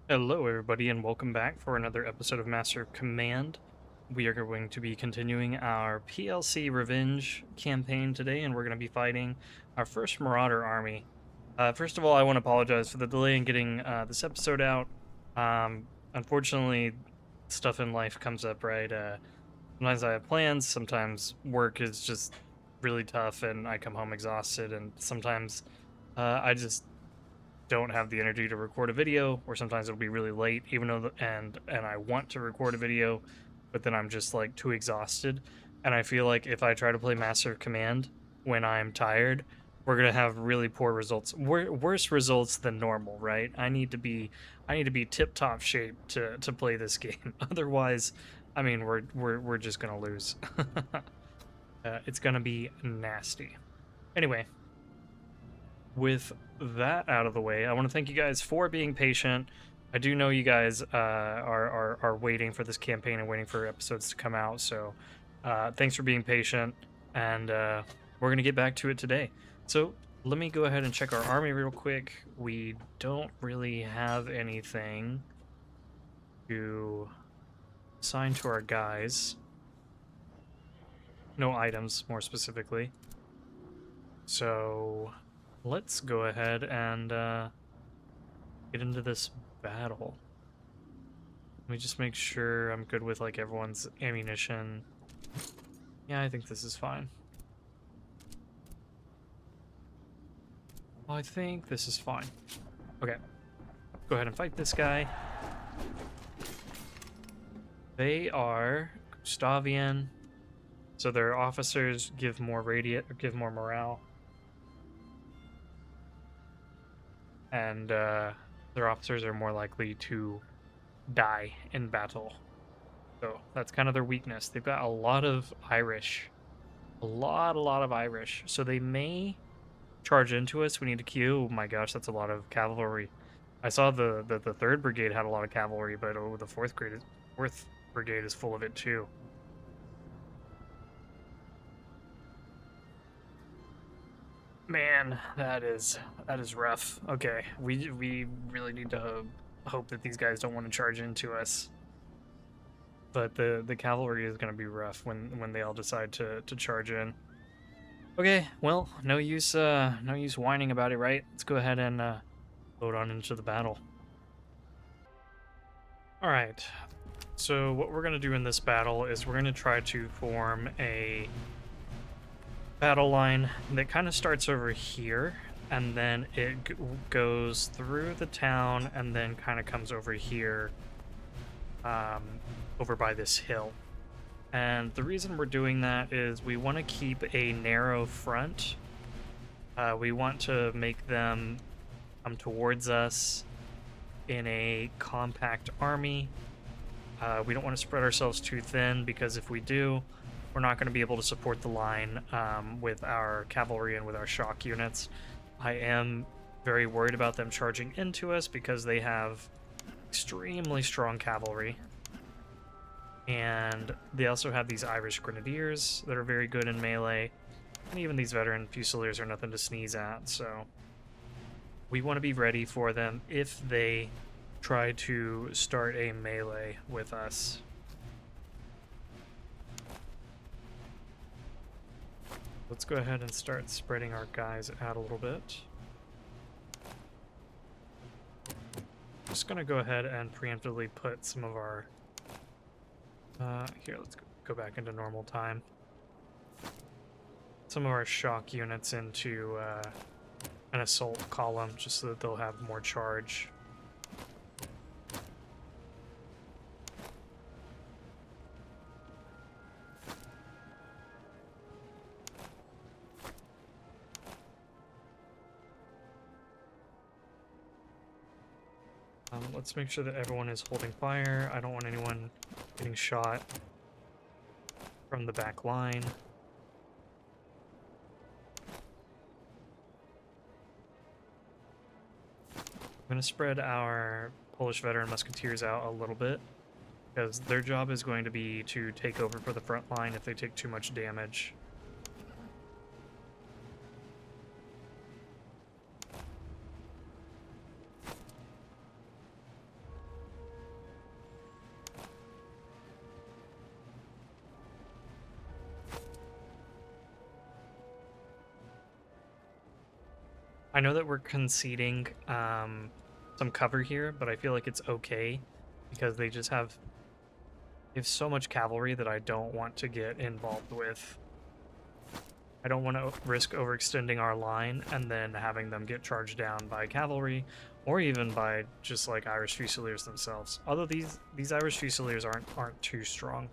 Hello, everybody, and welcome back for another episode of Master of Command. We are going to be continuing our PLC Revenge campaign today, and we're going to be fighting our first Marauder army. First of all, I want to apologize for the delay in getting this episode out. Unfortunately, stuff in life comes up, right? Sometimes I have plans, sometimes work is just really tough, and I come home exhausted, and sometimes I just don't have the energy to record a video, or sometimes it'll be really late, even though and I want to record a video, but then I'm just like too exhausted. And I feel like if I try to play Master Command when I'm tired, we're gonna have really poor results, worse results than normal, right? I need to be tip top shape to play this game. Otherwise, I mean, we're just gonna lose. It's gonna be nasty. Anyway, with that out of the way, I want to thank you guys for being patient. I do know you guys are waiting for this campaign and waiting for episodes to come out, so thanks for being patient, and we're going to get back to it today. So let me go ahead and check our army real quick. We don't really have anything to assign to our guys. No items, more specifically. So let's go ahead and get into this battle. Let me just make sure I'm good with like everyone's ammunition. Yeah, I think this is fine. I think this is fine. Okay, go ahead and fight this guy. They are Gustavian, so their officers give more morale. And their officers are more likely to die in battle. So that's kind of their weakness. They've got a lot of Irish. A lot of Irish. So they may charge into us. We need to queue. Oh my gosh, that's a lot of cavalry. I saw the 3rd Brigade had a lot of cavalry, but oh, the 4th Brigade is full of it too. Man, that is rough. Okay, we really need to hope that these guys don't want to charge into us. But the cavalry is going to be rough when they all decide to charge in. Okay, well, no use whining about it, right? Let's go ahead and load on into the battle. All right. So what we're going to do in this battle is we're going to try to form a battle line that kind of starts over here, and then it goes through the town and then kind of comes over here, over by this hill. And the reason we're doing that is we want to keep a narrow front. We want to make them come towards us in a compact army. We don't want to spread ourselves too thin, because if we do, we're not going to be able to support the line with our cavalry and with our shock units. I am very worried about them charging into us because they have extremely strong cavalry. And they also have these Irish Grenadiers that are very good in melee. And even these veteran Fusiliers are nothing to sneeze at, so we want to be ready for them if they try to start a melee with us. Let's go ahead and start spreading our guys out a little bit. Just gonna go ahead and preemptively put some of our here, let's go back into normal time. Some of our shock units into an assault column, just so that they'll have more charge. Let's make sure that everyone is holding fire. I don't want anyone getting shot from the back line. I'm going to spread our Polish veteran musketeers out a little bit, because their job is going to be to take over for the front line if they take too much damage. I know that we're conceding some cover here, but I feel like it's okay because they have so much cavalry that I don't want to get involved with. I don't want to risk overextending our line and then having them get charged down by cavalry, or even by just like Irish Fusiliers themselves. Although these Irish Fusiliers aren't too strong.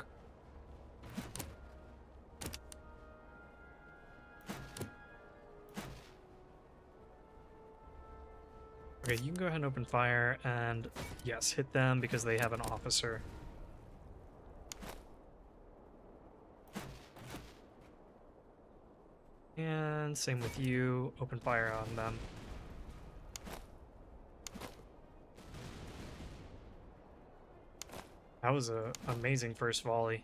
Okay, you can go ahead and open fire, and yes, hit them because they have an officer. And same with you, open fire on them. That was an amazing first volley.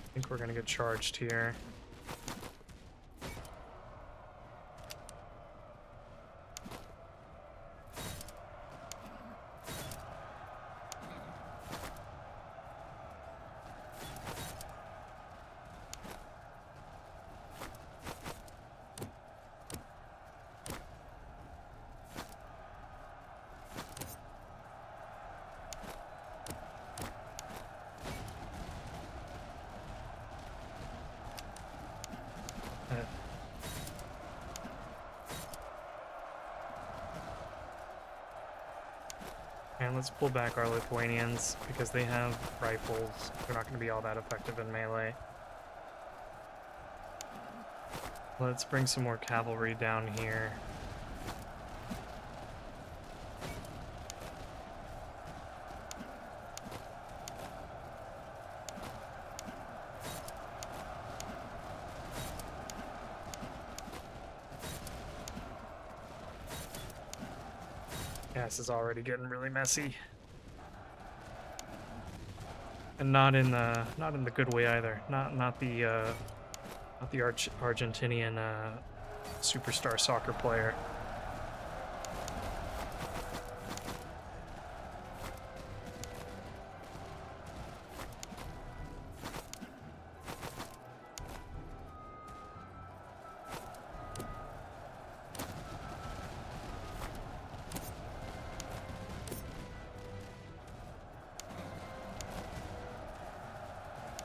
I think we're gonna get charged here. And let's pull back our Lithuanians because they have rifles. They're not going to be all that effective in melee. Let's bring some more cavalry down here. Yeah, this is already getting really messy. And not in the good way either. Not the Argentinian superstar soccer player.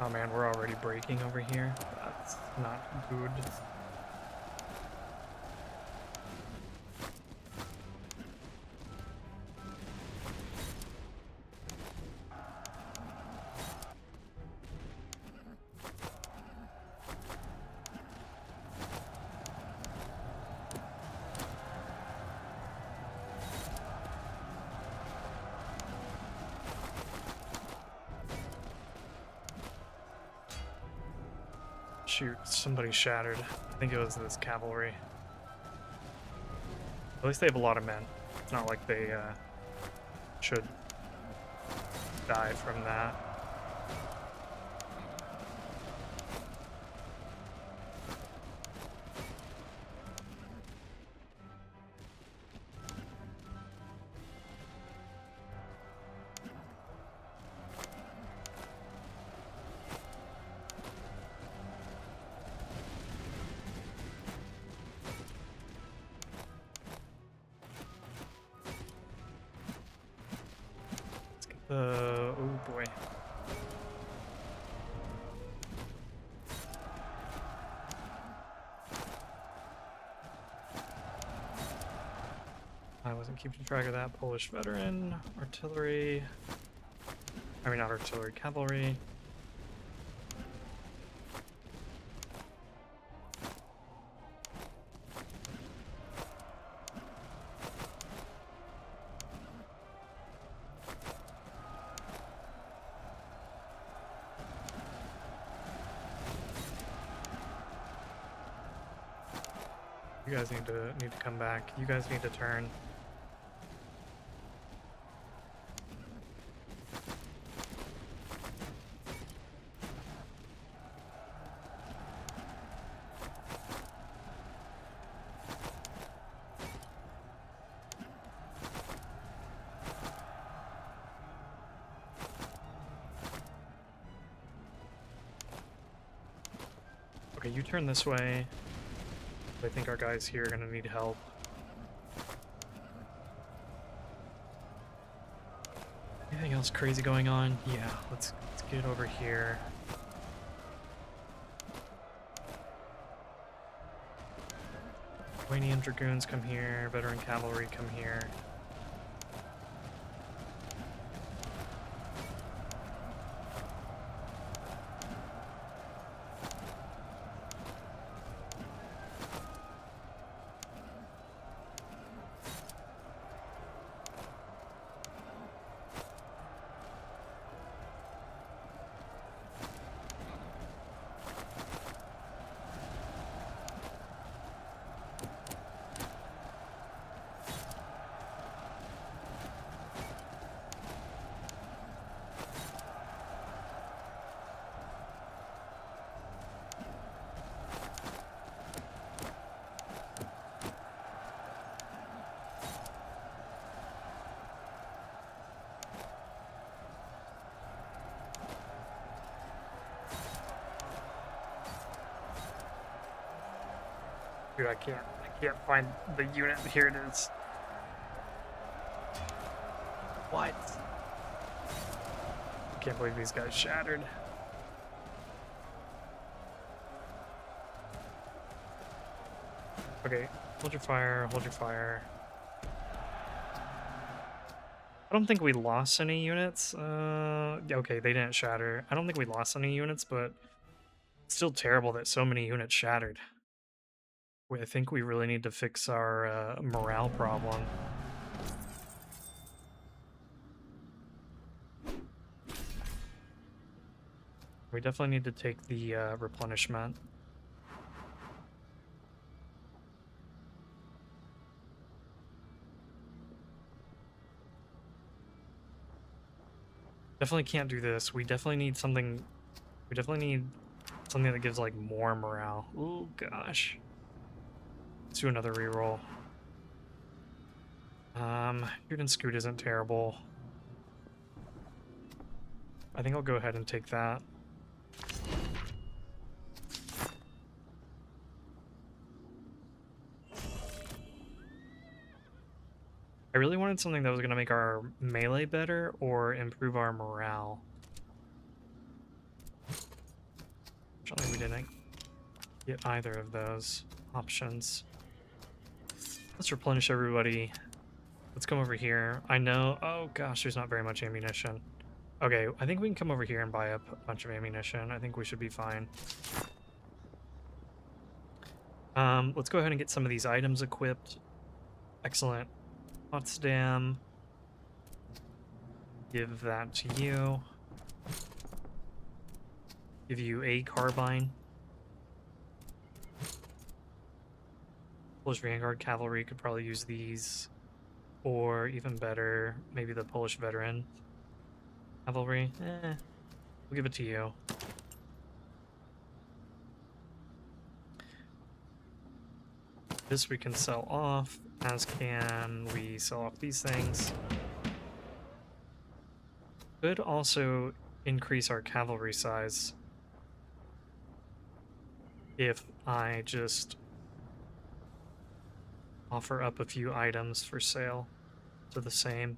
Oh man, we're already breaking over here. That's not good. Shoot, somebody shattered. I think it was this cavalry. At least they have a lot of men. It's not like they should die from that. Oh boy. I wasn't keeping track of that. Polish veteran, artillery. I mean, not artillery, cavalry. You guys need to come back. You guys need to turn. Okay, you turn this way. I think our guys here are gonna need help. Anything else crazy going on? Yeah, let's get over here. Lithuanian Dragoons come here, veteran cavalry come here. Dude, I can't find the unit. Here it is. What? I can't believe these guys shattered. Okay, hold your fire, hold your fire. I don't think we lost any units. Okay, they didn't shatter. I don't think we lost any units, but it's still terrible that so many units shattered. I think we really need to fix our morale problem. We definitely need to take the replenishment. Definitely can't do this. We definitely need something. We definitely need something that gives like more morale. Oh gosh. Let's do another reroll. Shoot and scoot isn't terrible. I think I'll go ahead and take that. I really wanted something that was going to make our melee better or improve our morale. Fortunately, we didn't get either of those options. Let's replenish everybody. Let's come over here. I know... Oh gosh, there's not very much ammunition. Okay, I think we can come over here and buy up a bunch of ammunition. I think we should be fine. Let's go ahead and get some of these items equipped. Excellent. Potsdam. Give that to you. Give you a carbine. Polish Vanguard Cavalry could probably use these. Or even better, maybe the Polish Veteran Cavalry. We'll give it to you. This we can sell off, as can we sell off these things. Could also increase our cavalry size if I just offer up a few items for sale to the same.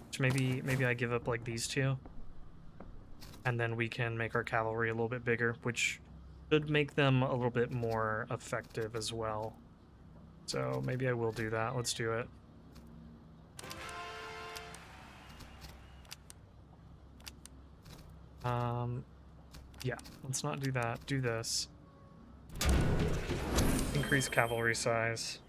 Which maybe I give up like these two. And then we can make our cavalry a little bit bigger, which should make them a little bit more effective as well. So maybe I will do that. Let's do it. Yeah, let's not do that. Do this. Increase cavalry size.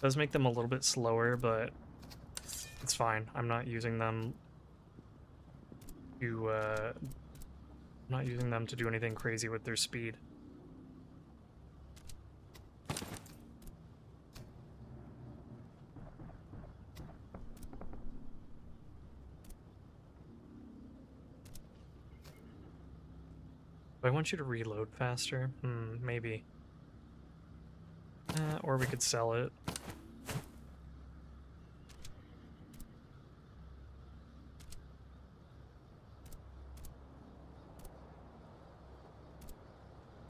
Does make them a little bit slower, but it's fine. I'm not using them to I'm not using them to do anything crazy with their speed. Do I want you to reload faster? Maybe. Or we could sell it.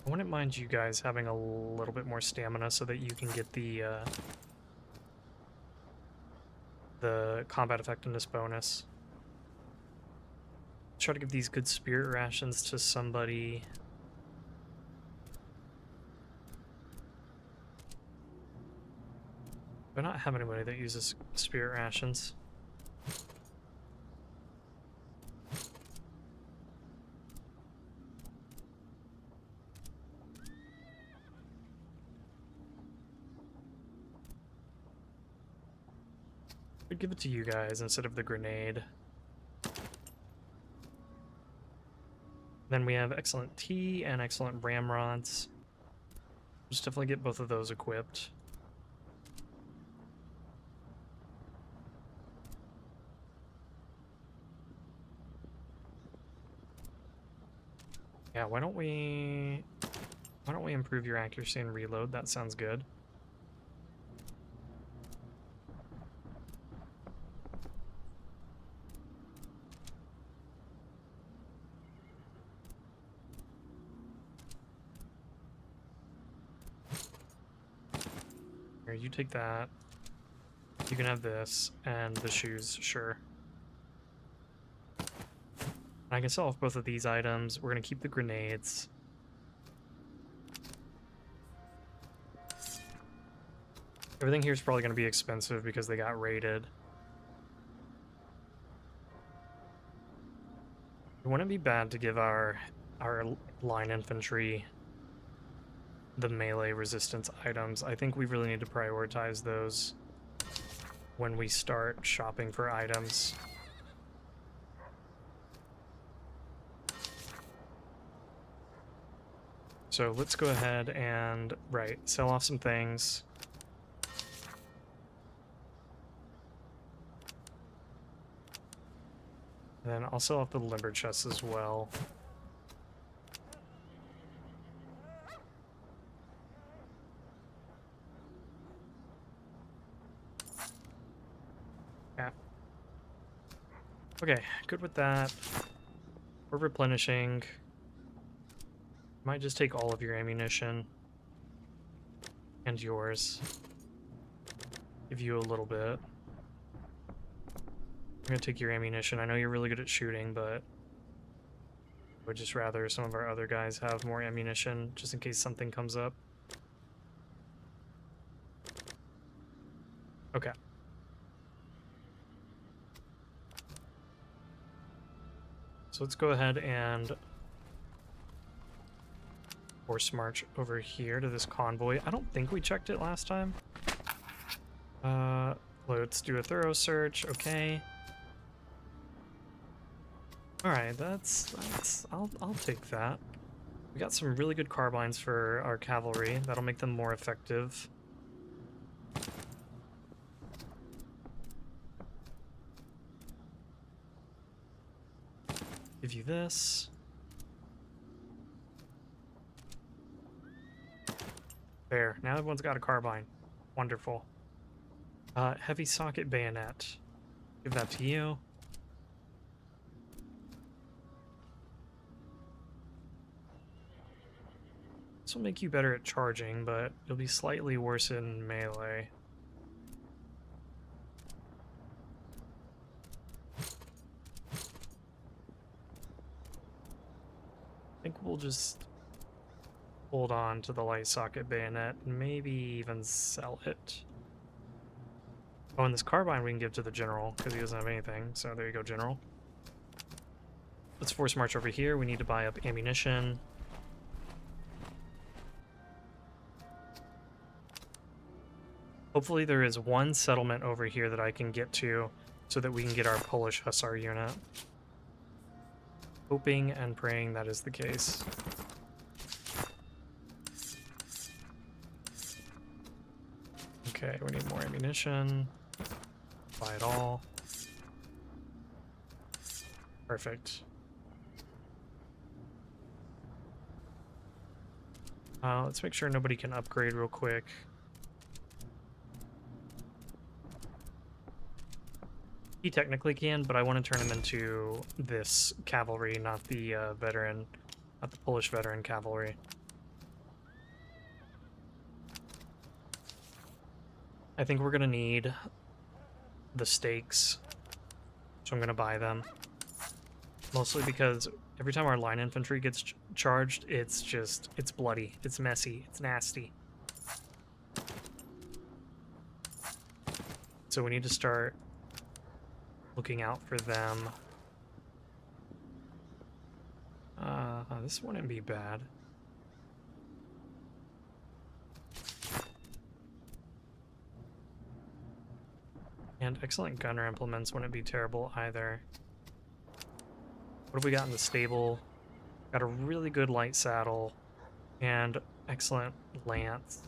I wouldn't mind you guys having a little bit more stamina so that you can get the combat effectiveness bonus. Try to give these good spirit rations to somebody. Do I not have anybody that uses spirit rations? I'd give it to you guys instead of the grenade. Then we have excellent tea and excellent ramrods. Just definitely get both of those equipped. Yeah, why don't we improve your accuracy and reload? That sounds good. Here, you take that. You can have this and the shoes, sure. I can sell off both of these items. We're gonna keep the grenades. Everything here is probably gonna be expensive because they got raided. It wouldn't be bad to give our line infantry the melee resistance items. I think we really need to prioritize those when we start shopping for items. So let's go ahead and, sell off some things. And then I'll sell off the limber chests as well. Yeah. Okay, good with that. We're replenishing. Might just take all of your ammunition. And yours. Give you a little bit. I'm gonna take your ammunition. I know you're really good at shooting, but I would just rather some of our other guys have more ammunition, just in case something comes up. Okay. So let's go ahead and force march over here to this convoy. I don't think we checked it last time. Let's do a thorough search. Okay. All right, I'll take that. We got some really good carbines for our cavalry. That'll make them more effective. Give you this. There, now everyone's got a carbine. Wonderful. Heavy socket bayonet. Give that to you. This will make you better at charging, but you'll be slightly worse in melee. I think we'll just hold on to the light socket bayonet and maybe even sell it. Oh, and this carbine we can give to the general because he doesn't have anything. So there you go, general. Let's force march over here. We need to buy up ammunition. Hopefully there is one settlement over here that I can get to so that we can get our Polish Hussar unit. Hoping and praying that is the case. Okay, we need more ammunition. Buy it all. Perfect. Let's make sure nobody can upgrade real quick. He technically can, but I want to turn him into this cavalry, not the veteran, not the Polish veteran cavalry. I think we're gonna need the stakes, so I'm gonna buy them. Mostly because every time our line infantry gets charged, it's bloody, it's messy, it's nasty. So we need to start looking out for them. This wouldn't be bad. And excellent gunner implements wouldn't be terrible either. What have we got in the stable? Got a really good light saddle and excellent lance.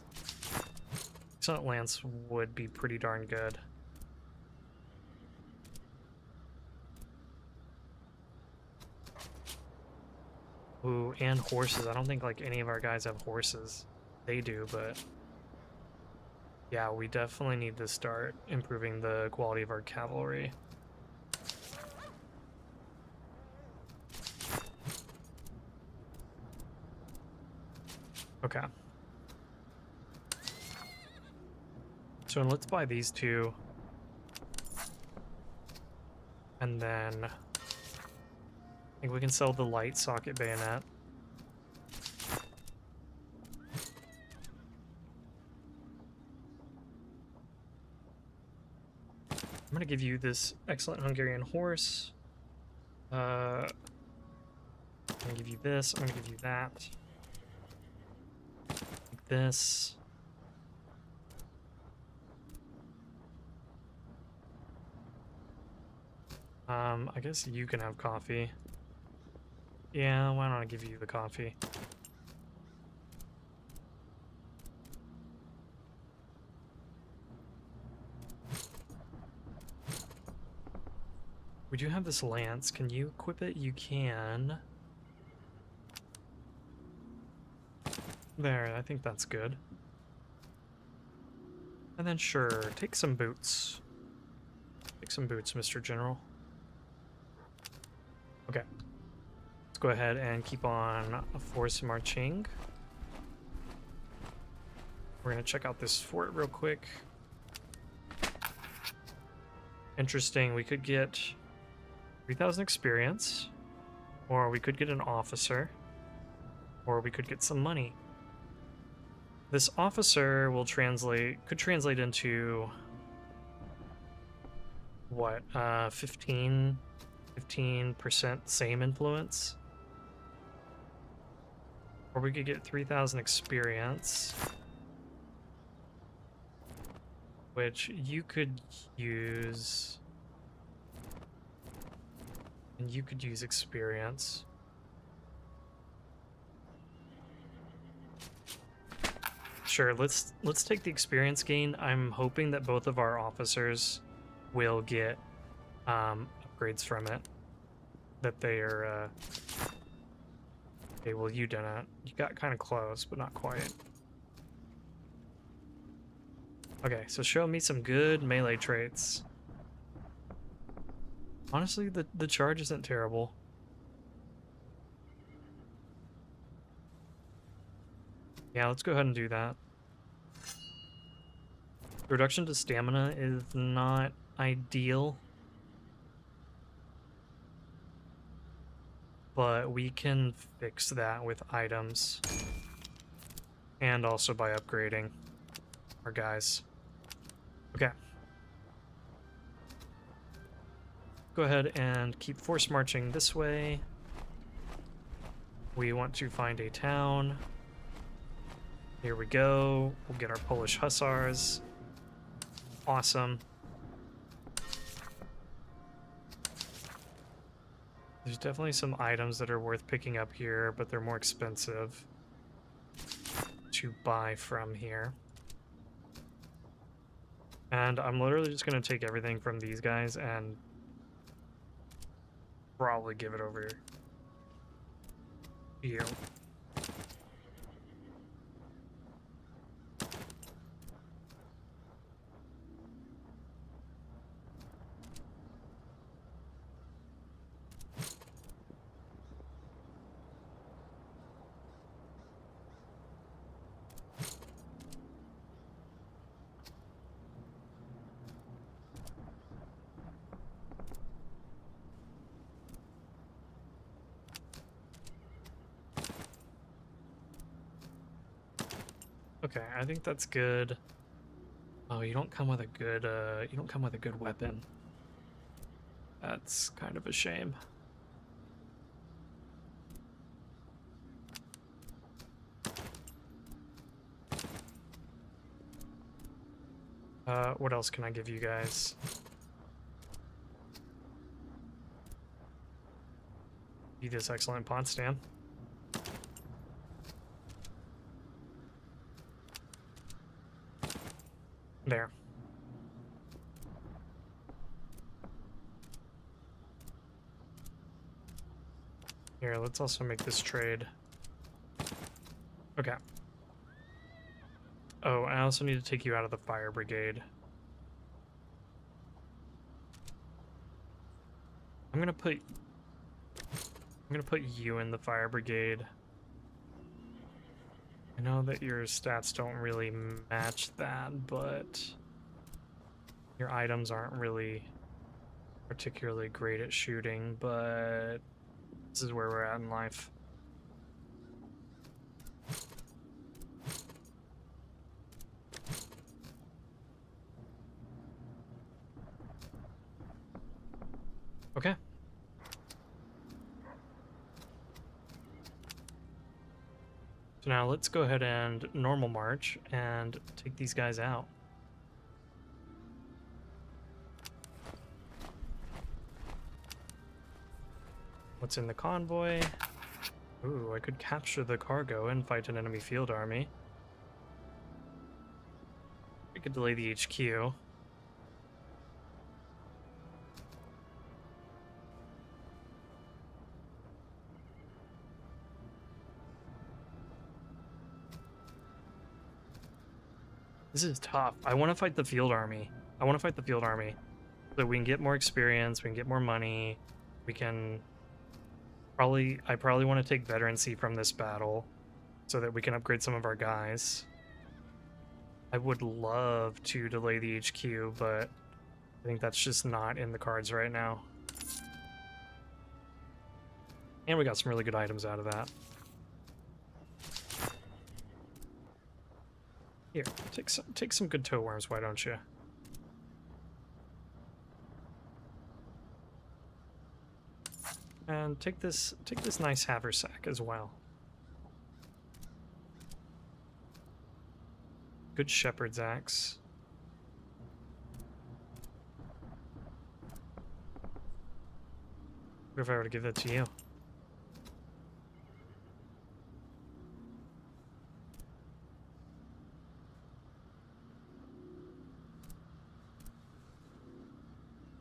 Excellent lance would be pretty darn good. Ooh, and horses. I don't think like any of our guys have horses. They do, but yeah, we definitely need to start improving the quality of our cavalry. Okay. So let's buy these two. And then I think we can sell the light socket bayonet. I'm gonna give you this excellent Hungarian horse. I'm gonna give you this. I'm gonna give you that. Like this. I guess you can have coffee. Yeah, why don't I give you the coffee? We do have this lance. Can you equip it? You can. There, I think that's good. And then sure, take some boots. Take some boots, Mr. General. Okay. Let's go ahead and keep on force marching. We're gonna check out this fort real quick. Interesting, we could get 3,000 experience, or we could get an officer, or we could get some money. This officer will could translate into what, 15% same influence? Or we could get 3,000 experience, which you could use, and you could use experience. Sure, let's take the experience gain. I'm hoping that both of our officers will get upgrades from it. That they are okay, well you didn't. You got kind of close, but not quite. Okay, so show me some good melee traits. Honestly, the charge isn't terrible. Yeah, let's go ahead and do that. The reduction to stamina is not ideal, but we can fix that with items and also by upgrading our guys. Okay. Go ahead and keep force marching this way. We want to find a town. Here we go. We'll get our Polish hussars. Awesome. There's definitely some items that are worth picking up here, but they're more expensive to buy from here. And I'm literally just going to take everything from these guys and probably give it over to you. Okay, I think that's good. Oh, you don't come with a good weapon. That's kind of a shame. What else can I give you guys? Be this excellent pot stand. There. Here, let's also make this trade. Okay. Oh, I also need to take you out of the fire brigade. I'm gonna put you in the fire brigade. I know that your stats don't really match that, but your items aren't really particularly great at shooting, but this is where we're at in life. Okay. So now let's go ahead and normal march and take these guys out. What's in the convoy? Ooh, I could capture the cargo and fight an enemy field army. I could delay the HQ. This is tough. I want to fight the field army. So we can get more experience, we can get more money, we can I probably want to take veterancy from this battle so that we can upgrade some of our guys. I would love to delay the HQ, but I think that's just not in the cards right now. And we got some really good items out of that. Here, take some good toe worms, why don't you? And take this nice haversack as well. Good shepherd's axe. What if I were to give that to you?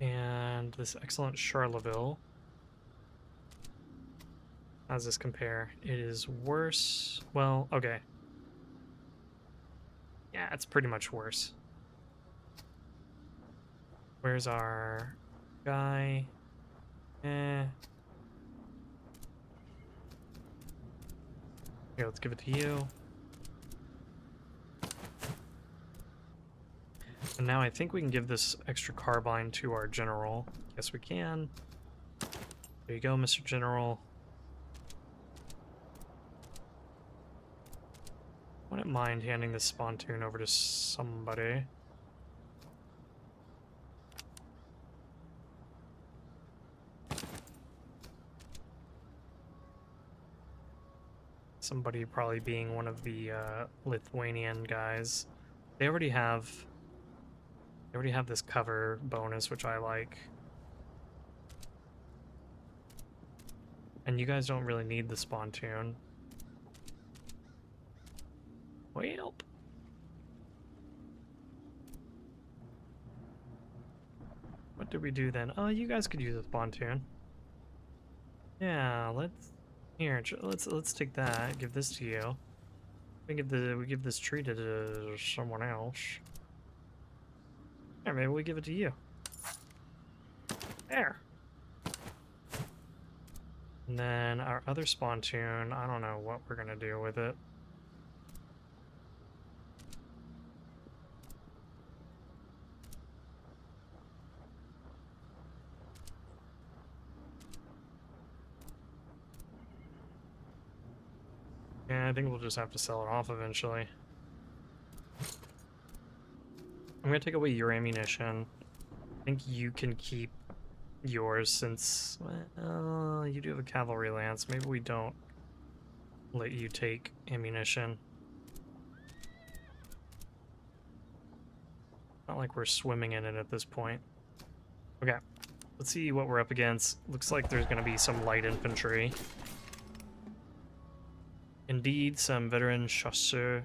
And this excellent Charleville. How does this compare? It is worse. Well, okay. Yeah, it's pretty much worse. Where's our guy? Here, let's give it to you. And now I think we can give this extra carbine to our general. Yes, we can. There you go, Mr. General. Wouldn't mind handing this spontoon over to somebody. Somebody probably being one of the Lithuanian guys. They already have this cover bonus, which I like. And you guys don't really need the spontoon. Well. What did we do then? Oh, you guys could use a spontoon. Yeah, let's take that. Give this to you. We give this tree to someone else. Yeah, maybe we give it to you. There. And then our other spontoon, I don't know what we're gonna do with it. Yeah, I think we'll just have to sell it off eventually. I'm gonna take away your ammunition. I think you can keep yours since, well, you do have a cavalry lance. Maybe we don't let you take ammunition. Not like we're swimming in it at this point. Okay, let's see what we're up against. Looks like there's gonna be some light infantry. Indeed, some veteran chasseurs,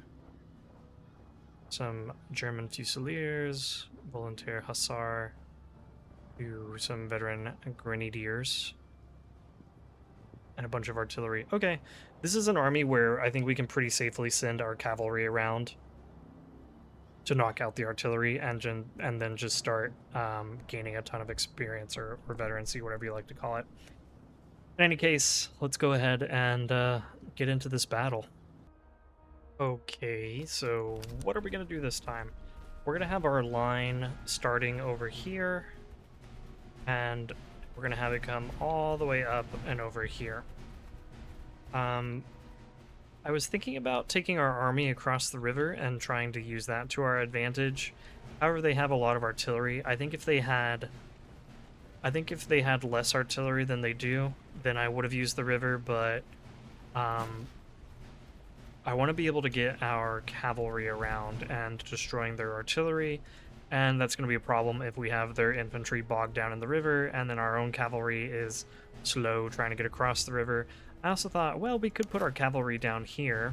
some German fusiliers, volunteer hussar, some veteran grenadiers, and a bunch of artillery. Okay, this is an army where I think we can pretty safely send our cavalry around to knock out the artillery and then just start gaining a ton of experience or veterancy, whatever you like to call it. In any case, let's go ahead and get into this battle. Okay, so what are we going to do this time? We're going to have our line starting over here, and we're going to have it come all the way up and over here. I was thinking about taking our army across the river and trying to use that to our advantage. However, they have a lot of artillery. I think if they had less artillery than they do, then I would have used the river, but I want to be able to get our cavalry around and destroying their artillery, and that's going to be a problem if we have their infantry bogged down in the river, and then our own cavalry is slow trying to get across the river. I also thought, well, we could put our cavalry down here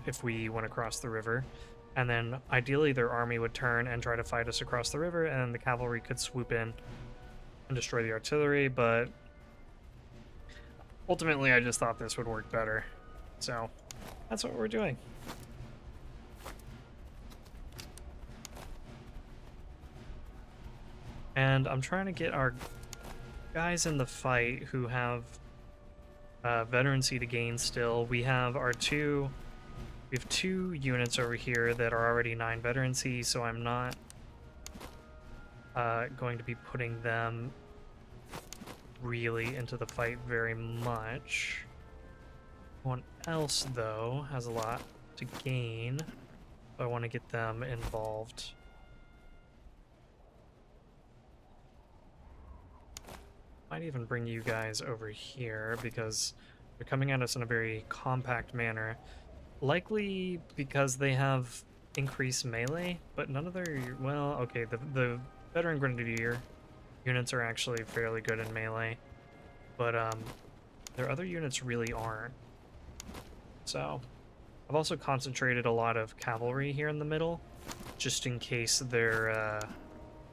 if we went across the river, and then ideally their army would turn and try to fight us across the river, and then the cavalry could swoop in and destroy the artillery, but ultimately I just thought this would work better. So that's what we're doing. And I'm trying to get our guys in the fight who have veterancy to gain still. We have two units over here that are already 9 veterancy, so I'm not going to be putting them really into the fight very much. One else, though, has a lot to gain, so I want to get them involved. Might even bring you guys over here because they're coming at us in a very compact manner. Likely because they have increased melee, but none of their, well, okay, the veteran grenadier units are actually fairly good in melee, but their other units really aren't. So I've also concentrated a lot of cavalry here in the middle, just in case their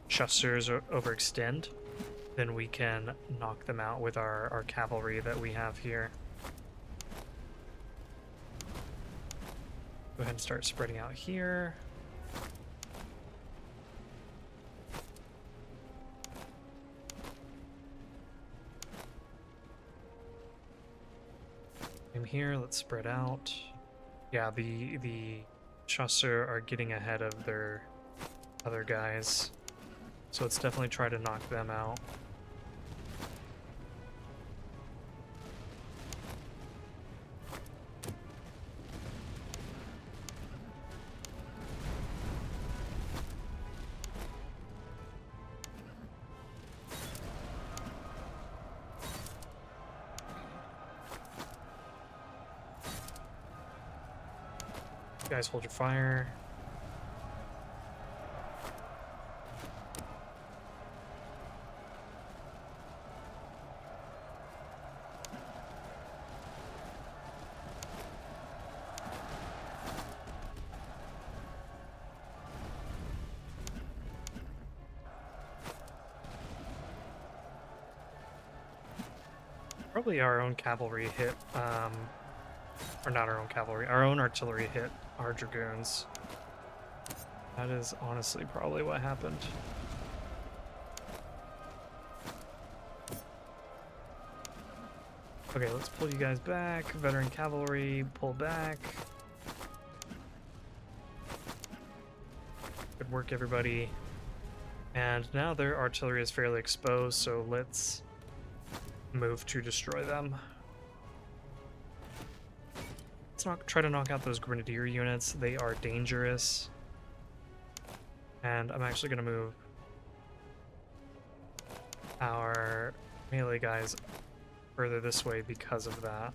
chasseurs overextend. Then we can knock them out with our cavalry that we have here. Go ahead and start spreading out here. Same here, let's spread out. Yeah, the chasseurs are getting ahead of their other guys, so let's definitely try to knock them out. You guys hold your fire. Probably our own cavalry hit, or not our own cavalry, our own artillery hit our dragoons. That is honestly probably what happened. Okay, let's pull you guys back. Veteran cavalry, pull back. Good work, everybody. And now their artillery is fairly exposed, so let's move to destroy them. Let's try to knock out those grenadier units. They are dangerous. And I'm actually going to move our melee guys further this way because of that.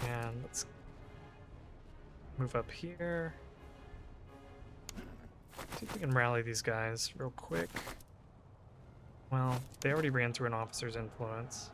And let's move up here. See if we can rally these guys real quick. Well, they already ran through an officer's influence.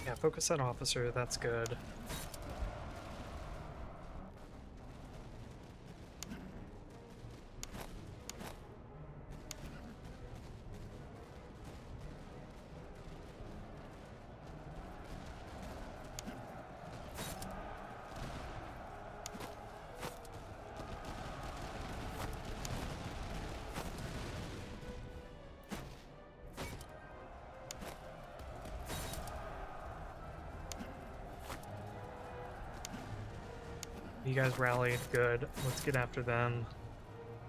Yeah, focus that officer, that's good. You guys rallied, good. Let's get after them.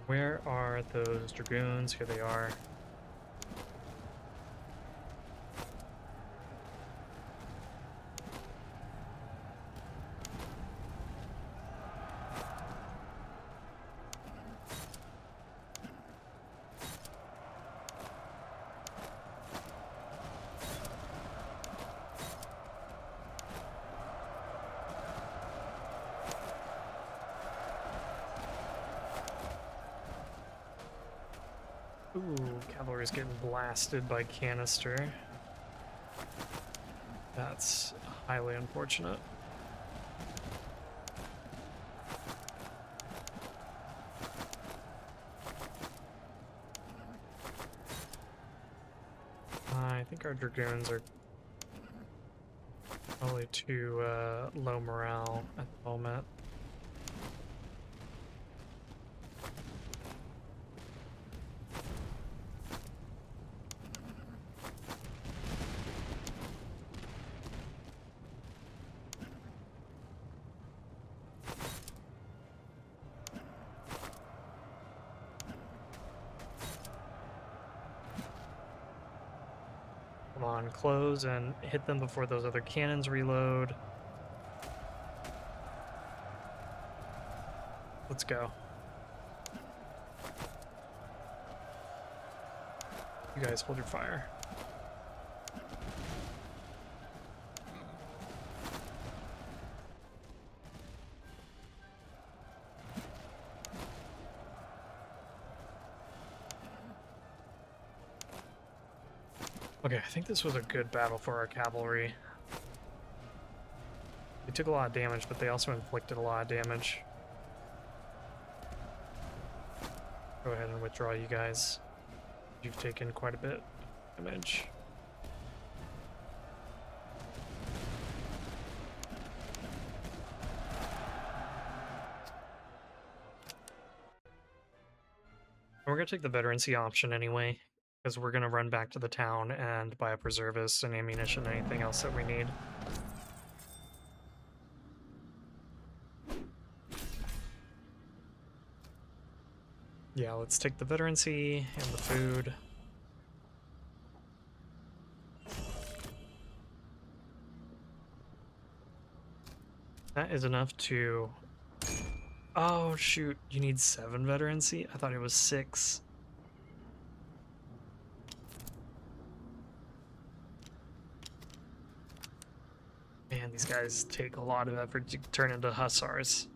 Where are those dragoons? Here they are. Ooh, cavalry's getting blasted by canister. That's highly unfortunate. I think our dragoons are probably too low morale at the moment. Come on, close and hit them before those other cannons reload. Let's go. You guys hold your fire. Okay, I think this was a good battle for our cavalry. They took a lot of damage, but they also inflicted a lot of damage. Go ahead and withdraw, you guys. You've taken quite a bit of damage. We're gonna take the veterancy option anyway. because we're gonna run back to the town and buy a preservist and ammunition and anything else that we need. Yeah, let's take the veterancy and the food. That is enough to... Oh, shoot. You need 7 veterancy? I thought it was 6. Man, these guys take a lot of effort to turn into hussars.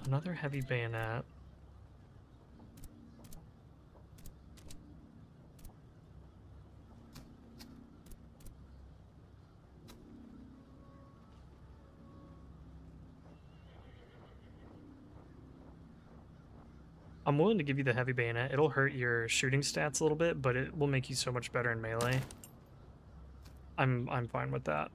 Another heavy bayonet. I'm willing to give you the heavy bayonet. It'll hurt your shooting stats a little bit, but it will make you so much better in melee. I'm fine with that.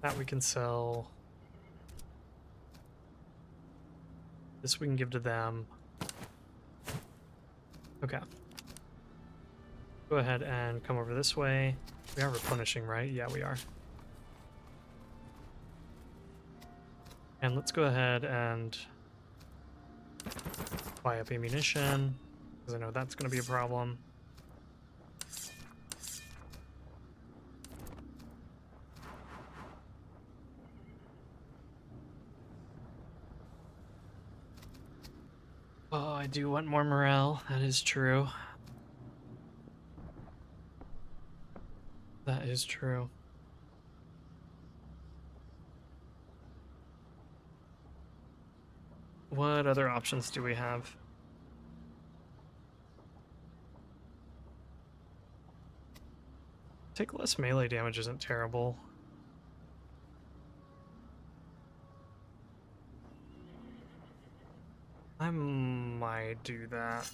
That we can sell. This we can give to them. Okay. Go ahead and come over this way. We are replenishing, right? Yeah, we are. And let's go ahead and buy up ammunition, because I know that's going to be a problem. Oh, I do want more morale. That is true. That is true. What other options do we have? Take less melee damage isn't terrible. I might do that.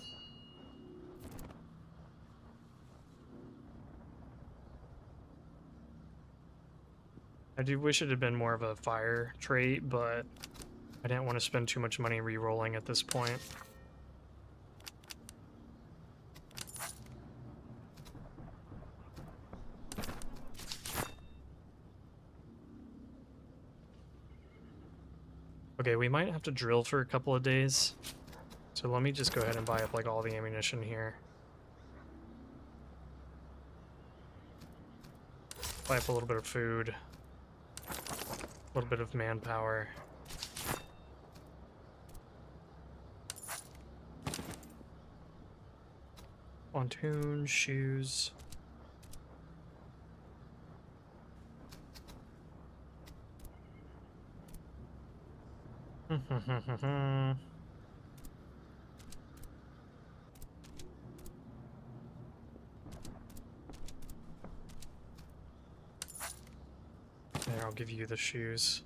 I do wish it had been more of a fire trait, but I didn't want to spend too much money re-rolling at this point. Okay, we might have to drill for a couple of days. So let me just go ahead and buy up like all the ammunition here. Buy up a little bit of food. A little bit of manpower. Pontoon, shoes. There, I'll give you the shoes.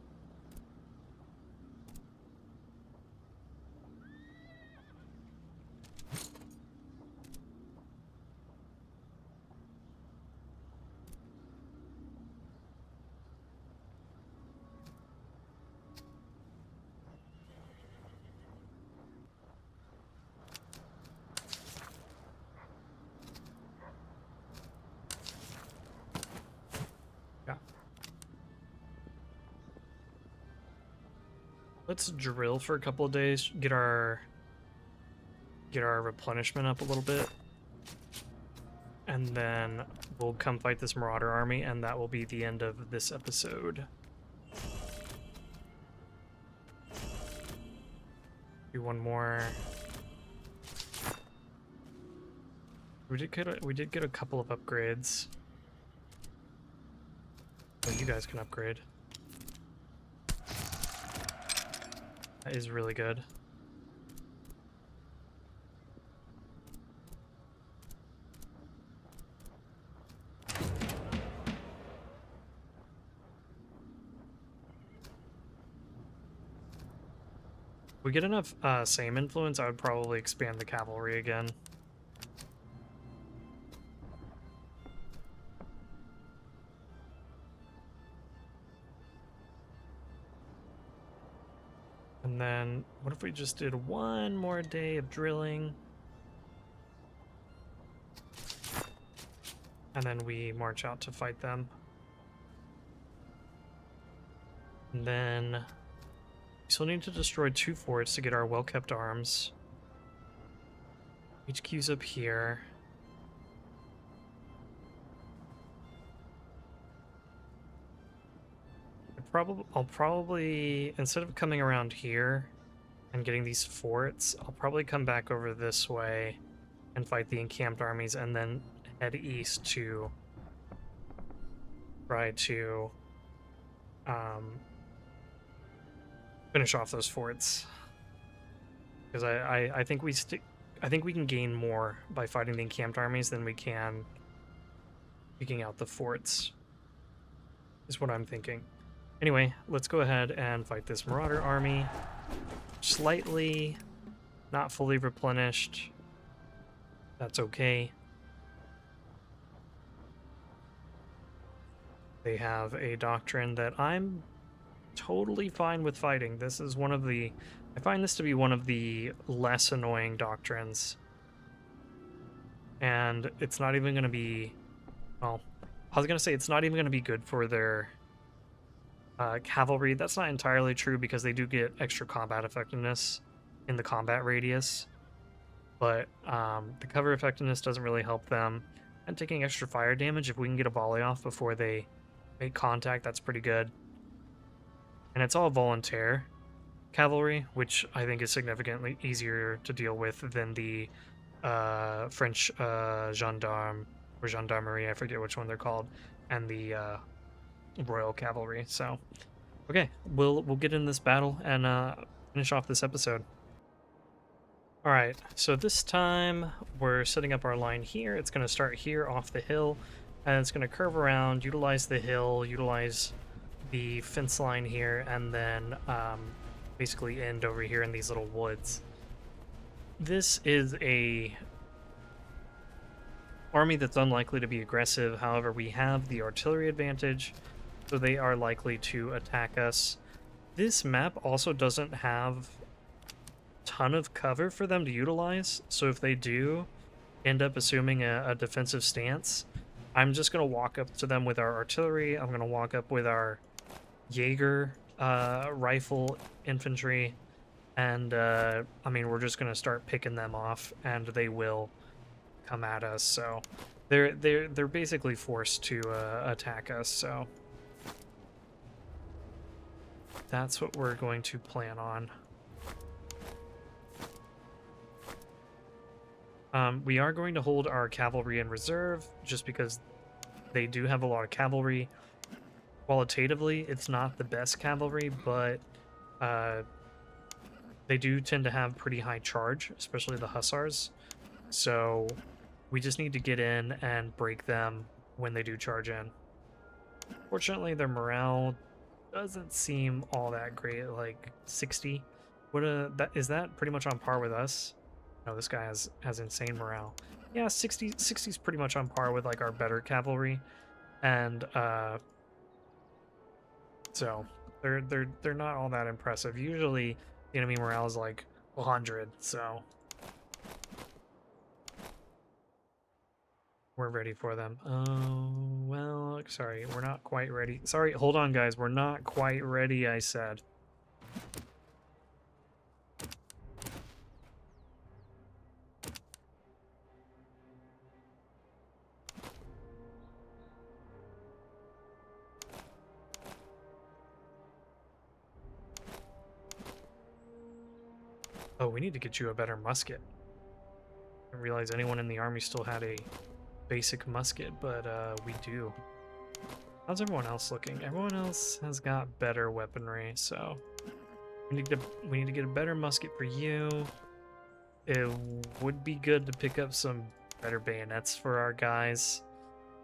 Let's drill for a couple of days, get our replenishment up a little bit, and then we'll come fight this Marauder army, and that will be the end of this episode. Do one more. We did get a couple of upgrades. Oh, you guys can upgrade. That is really good. we get enough same influence, I would probably expand the cavalry again. And then, what if we just did one more day of drilling? And then we march out to fight them. And then, we still need to destroy 2 forts to get our well-kept arms. HQ's up here. I'll probably, instead of coming around here and getting these forts, I'll probably come back over this way and fight the encamped armies and then head east to try to finish off those forts. Because I think I think we can gain more by fighting the encamped armies than we can picking out the forts, is what I'm thinking. Anyway, let's go ahead and fight this Marauder army. Slightly not fully replenished. That's okay. They have a doctrine that I'm totally fine with fighting. This is one of the... I find this to be one of the less annoying doctrines. And it's not even going to be... Well, I was going to say it's not even going to be good for their cavalry. That's not entirely true because they do get extra combat effectiveness in the combat radius. But the cover effectiveness doesn't really help them. And taking extra fire damage, if we can get a volley off before they make contact, that's pretty good. And it's all volunteer cavalry, which I think is significantly easier to deal with than the French gendarme or gendarmerie, I forget which one they're called, and the Royal Cavalry. So, okay, we'll get in this battle and finish off this episode. All right, so this time we're setting up our line here. It's going to start here off the hill, and it's going to curve around, utilize the hill, utilize the fence line here, and then basically end over here in these little woods. This is a army that's unlikely to be aggressive. However, we have the artillery advantage, so they are likely to attack us. This map also doesn't have ton of cover for them to utilize, so if they do end up assuming a defensive stance, I'm just going to walk up to them with our artillery. I'm going to walk up with our Jaeger rifle infantry, and I mean, we're just going to start picking them off, and they will come at us. So they're basically forced to attack us, so that's what we're going to plan on. We are going to hold our cavalry in reserve just because they do have a lot of cavalry. Qualitatively, it's not the best cavalry, but they do tend to have pretty high charge, especially the hussars. So we just need to get in and break them when they do charge in. Fortunately, their morale doesn't seem all that great, like 60. Is that pretty much on par with us? No, this guy has insane morale. Yeah, 60's pretty much on par with like our better cavalry, and so they're not all that impressive. Usually, the enemy morale is like 100. So we're ready for them. Oh well, sorry, we're not quite ready. Sorry, hold on, guys. We're not quite ready. I said. Oh, we need to get you a better musket. I didn't realize anyone in the army still had a basic musket, but we do. How's everyone else looking? Everyone else has got better weaponry, so we need to get a better musket for you. It would be good to pick up some better bayonets for our guys,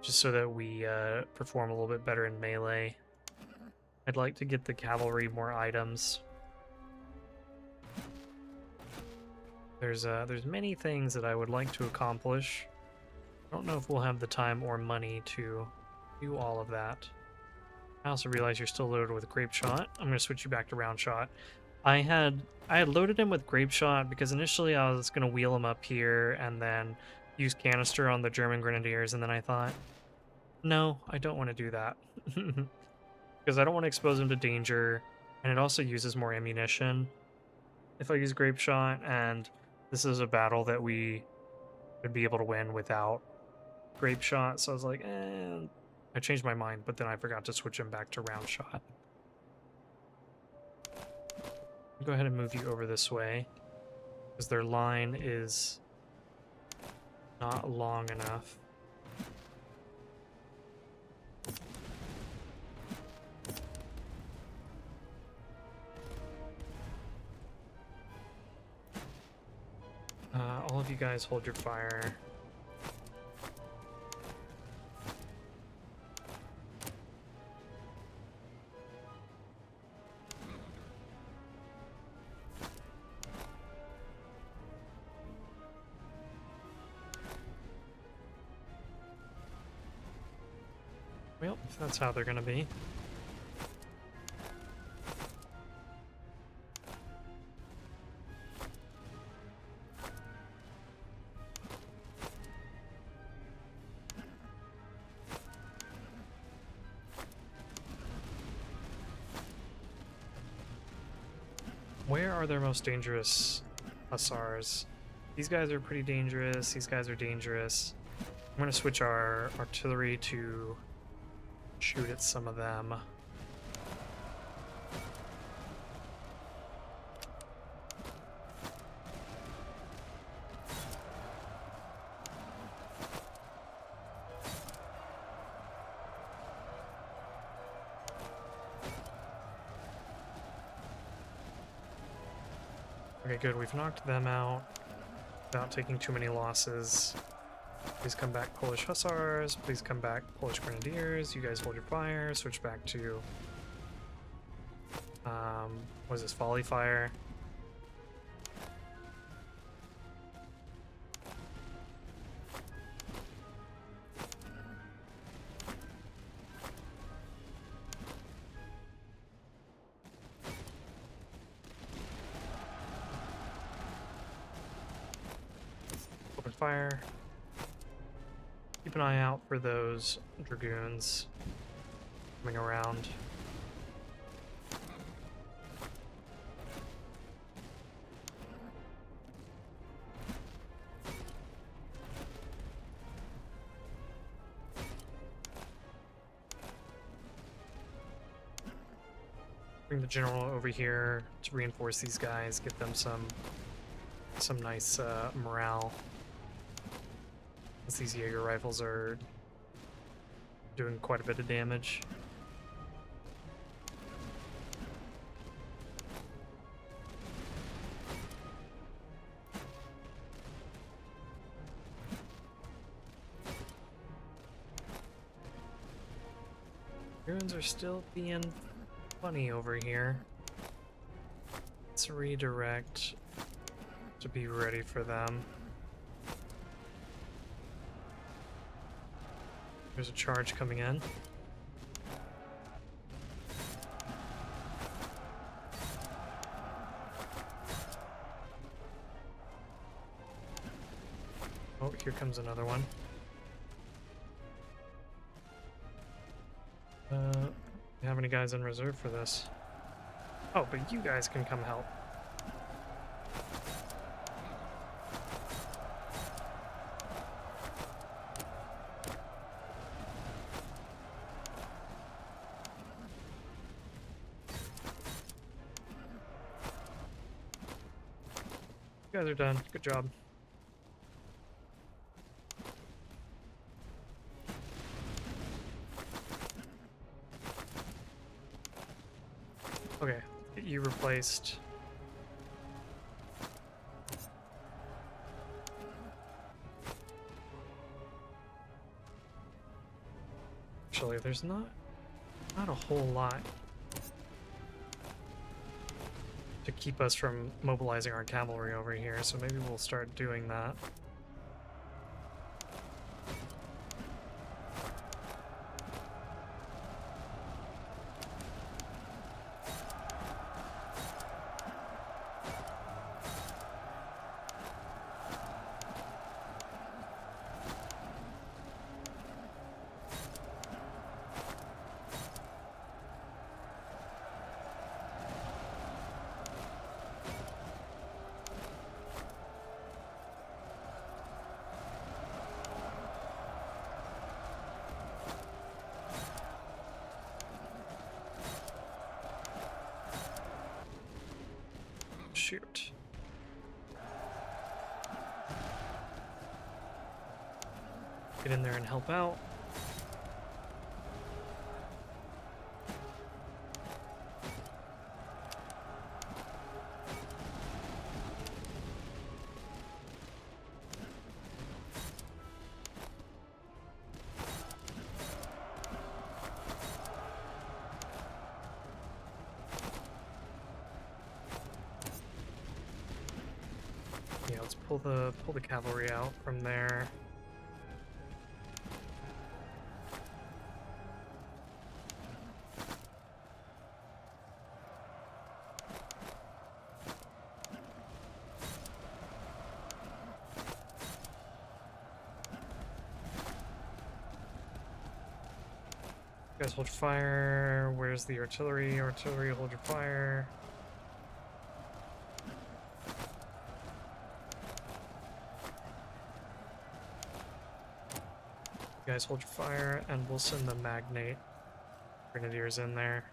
just so that we perform a little bit better in melee. I'd like to get the cavalry more items. There's many things that I would like to accomplish. I don't know if we'll have the time or money to do all of that. I also realize you're still loaded with grape shot. I'm gonna switch you back to round shot. I had loaded him with grape shot because initially I was gonna wheel him up here and then use canister on the German grenadiers, and then I thought, no, I don't want to do that. Because I don't want to expose him to danger, and it also uses more ammunition if I use grape shot, and this is a battle that we would be able to win without grape shot, so I was like, I changed my mind, but then I forgot to switch him back to round shot. I'll go ahead and move you over this way, because their line is not long enough. All of you guys hold your fire. Well, if that's how they're gonna be. Where are their most dangerous hussars? These guys are pretty dangerous. These guys are dangerous. I'm going to switch our artillery to shoot at some of them. Okay, good. We've knocked them out without taking too many losses. Please come back, Polish Hussars. Please come back, Polish Grenadiers. You guys hold your fire. Switch back to... what is this? Volley fire. Open fire. Keep an eye out for those dragoons coming around. Bring the general over here to reinforce these guys, get them some nice morale. As these Jaeger rifles are doing quite a bit of damage. Ruins are still being funny over here. Let's redirect to be ready for them. There's a charge coming in. Oh, here comes another one. How many guys in reserve for this? Oh, but you guys can come help. You guys are done. Good job. Okay, get you replaced. Actually, there's not a whole lot to keep us from mobilizing our cavalry over here, so maybe we'll start doing that. Shoot. Get in there and help out. Yeah, let's pull the cavalry out from there. You guys hold your fire. Where's the artillery? Artillery, hold your fire. You guys hold your fire, and we'll send the Magnate Grenadiers in there.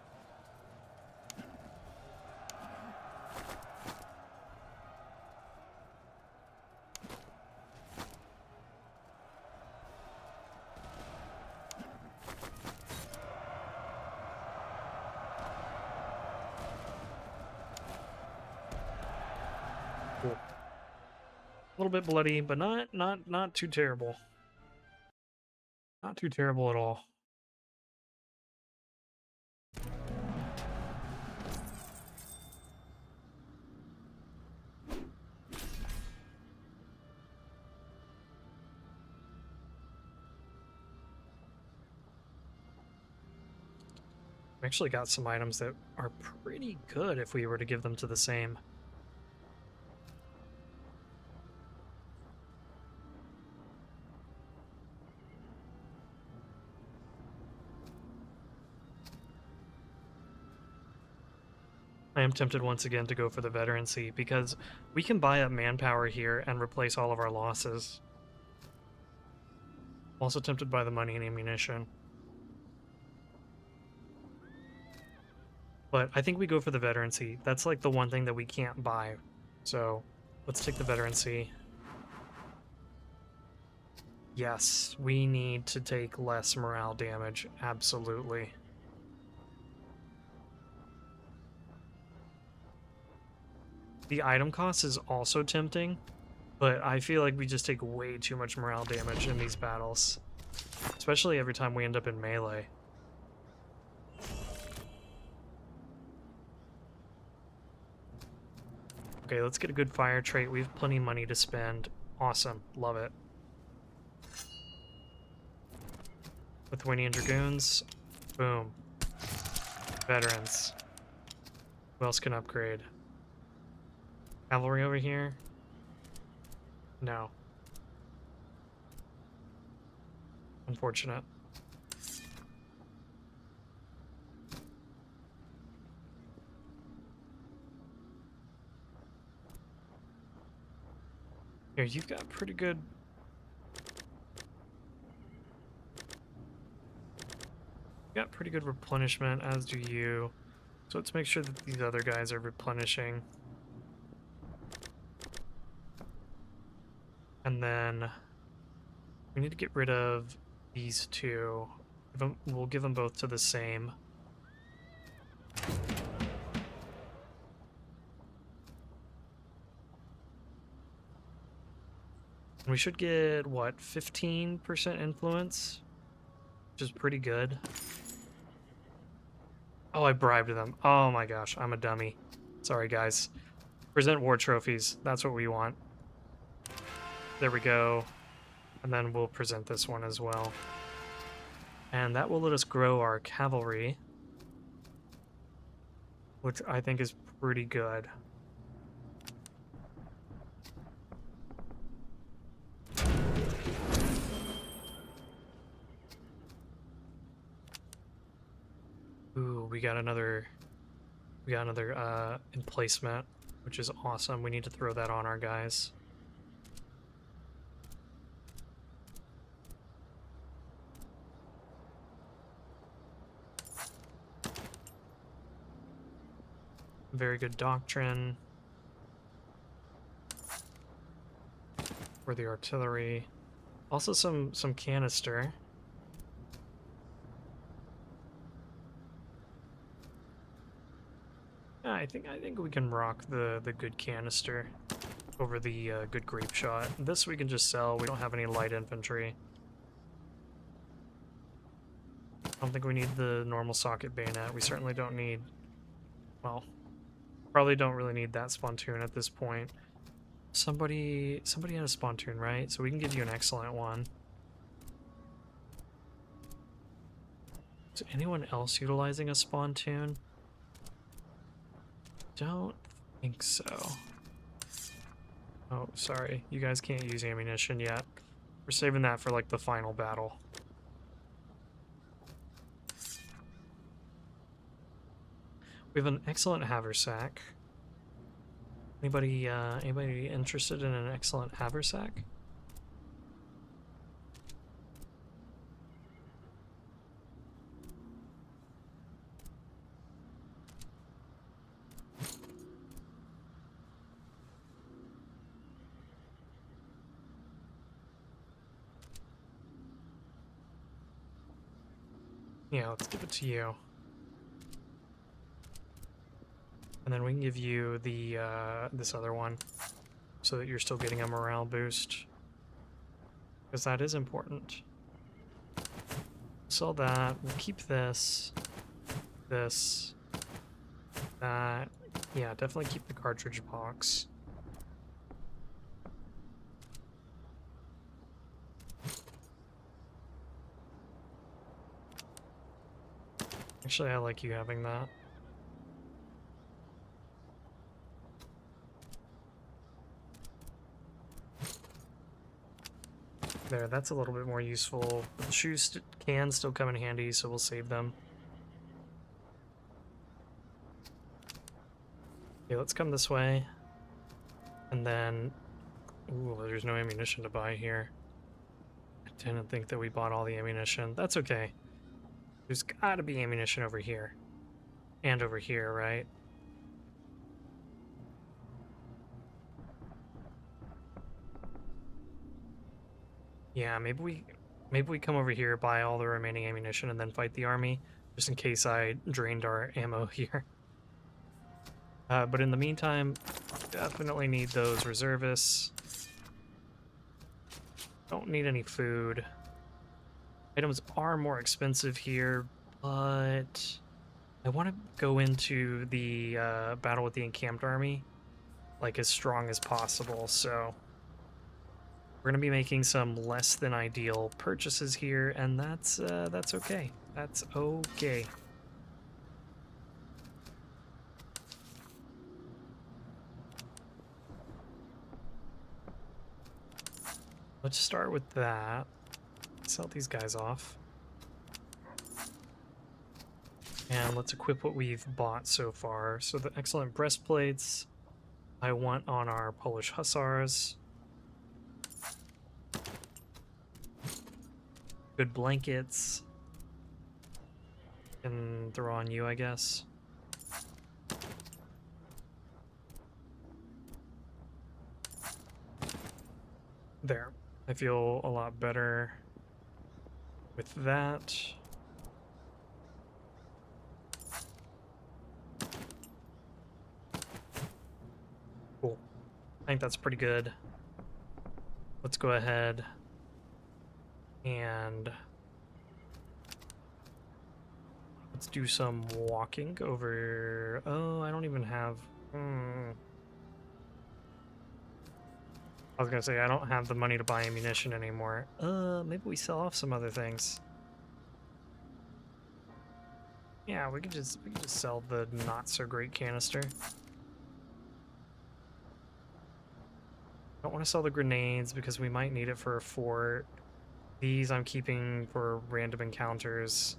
Cool. A little bit bloody, but not too terrible. Not too terrible at all. We actually got some items that are pretty good if we were to give them to the same. I am tempted once again to go for the veterancy because we can buy up manpower here and replace all of our losses. I'm also tempted by the money and ammunition. But I think we go for the veterancy. That's like the one thing that we can't buy. So let's take the veterancy. Yes, we need to take less morale damage. Absolutely. The item cost is also tempting, but I feel like we just take way too much morale damage in these battles. Especially every time we end up in melee. Okay, let's get a good fire trait. We have plenty of money to spend. Awesome. Love it. Lithuanian Dragoons. Boom. Veterans. Who else can upgrade? Cavalry over here? No. Unfortunate. Here, you've got pretty good... Got pretty good replenishment, as do you. So let's make sure that these other guys are replenishing. And then we need to get rid of these two. We'll give them both to the same. We should get, what, 15% influence? Which is pretty good. Oh, I bribed them. Oh my gosh, I'm a dummy. Sorry, guys. Present war trophies. That's what we want. There we go. And then we'll present this one as well. And that will let us grow our cavalry, which I think is pretty good. Ooh, we got another emplacement, which is awesome. We need to throw that on our guys. Very good doctrine for the artillery. Also some canister. Yeah, I think we can rock the good canister over the good grape shot. This we can just sell. We don't have any light infantry. I don't think we need the normal socket bayonet. We certainly don't need, well, probably don't really need that spontoon at this point. Somebody had a spontoon, right? So we can give you an excellent one. Is anyone else utilizing a spontoon? Don't think so. Oh, sorry. You guys can't use ammunition yet. We're saving that for, like, the final battle. We have an excellent haversack. Anybody interested in an excellent haversack? Yeah, let's give it to you. And then we can give you the this other one so that you're still getting a morale boost. Because that is important. Sell that. We'll keep this. This. That. Yeah, definitely keep the cartridge box. Actually, I like you having that. There, that's a little bit more useful. But the shoes can still come in handy, so we'll save them. Okay, let's come this way. And then... Ooh, there's no ammunition to buy here. I didn't think that we bought all the ammunition. That's okay. There's gotta be ammunition over here. And over here, right? Yeah, maybe we come over here, buy all the remaining ammunition, and then fight the army, just in case I drained our ammo here. But in the meantime, definitely need those reservists. Don't need any food. Items are more expensive here, but I want to go into the battle with the encamped army like as strong as possible, so we're going to be making some less than ideal purchases here, and that's okay. That's okay. Let's start with that. Sell these guys off. And let's equip what we've bought so far. So the excellent breastplates I want on our Polish hussars. Good blankets. Can throw on you, I guess. There. I feel a lot better with that. Cool. I think that's pretty good. Let's go ahead and let's do some walking over. Oh, I don't even have Hmm. I was gonna say, I don't have the money to buy ammunition anymore. Maybe we sell off some other things. Yeah, we could just sell the not so great canister. Don't want to sell the grenades because we might need it for a fort. These I'm keeping for random encounters.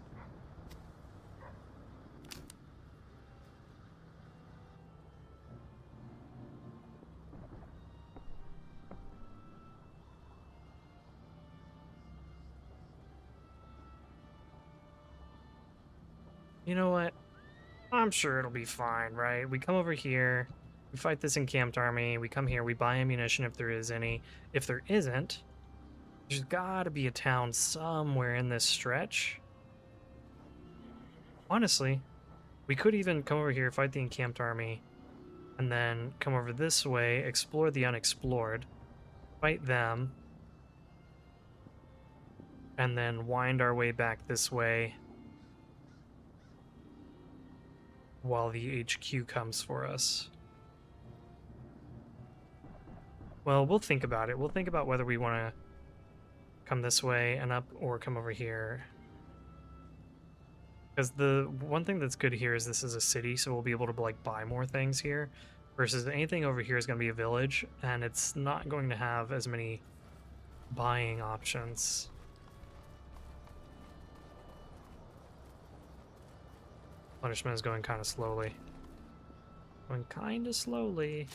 You know what? I'm sure it'll be fine, right? We come over here, we fight this encamped army, we come here, we buy ammunition if there is any. If there isn't, there's gotta be a town somewhere in this stretch. Honestly, we could even come over here, fight the encamped army, and then come over this way, explore the unexplored, fight them, and then wind our way back this way while the HQ comes for us. Well, we'll think about it. We'll think about whether we want to come this way and up or come over here. Because the one thing that's good here is this is a city, so we'll be able to like buy more things here. Versus anything over here is going to be a village, and it's not going to have as many buying options. Punishment is going kind of slowly. Going kind of slowly.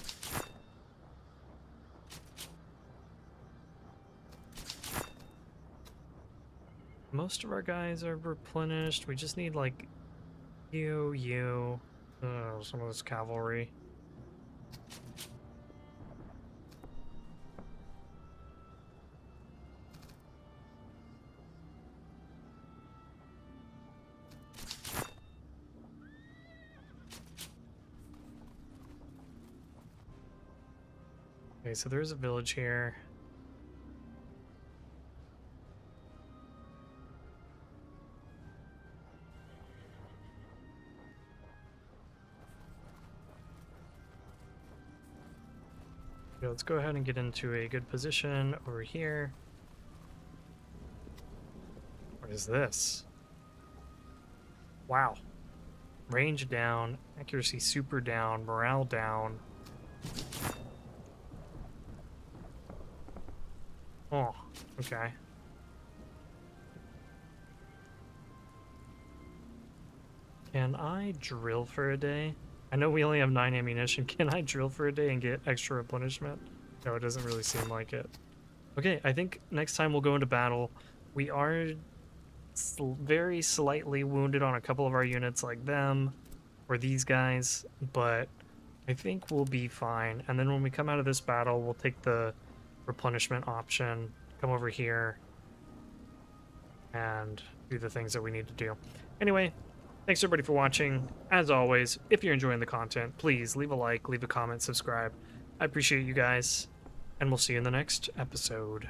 Most of our guys are replenished. We just need like some of this cavalry. Okay, so there's a village here. Okay, let's go ahead and get into a good position over here. What is this? Wow. Range down, accuracy super down, morale down. Oh, okay. Can I drill for a day? I know we only have 9 ammunition. Can I drill for a day and get extra replenishment? No, it doesn't really seem like it. Okay, I think next time we'll go into battle. We are very slightly wounded on a couple of our units like them or these guys, but I think we'll be fine. And then when we come out of this battle, we'll take the replenishment option, come over here, and do the things that we need to do. Anyway, thanks everybody for watching. As always, if you're enjoying the content, please leave a like, leave a comment, subscribe. I appreciate you guys, and we'll see you in the next episode.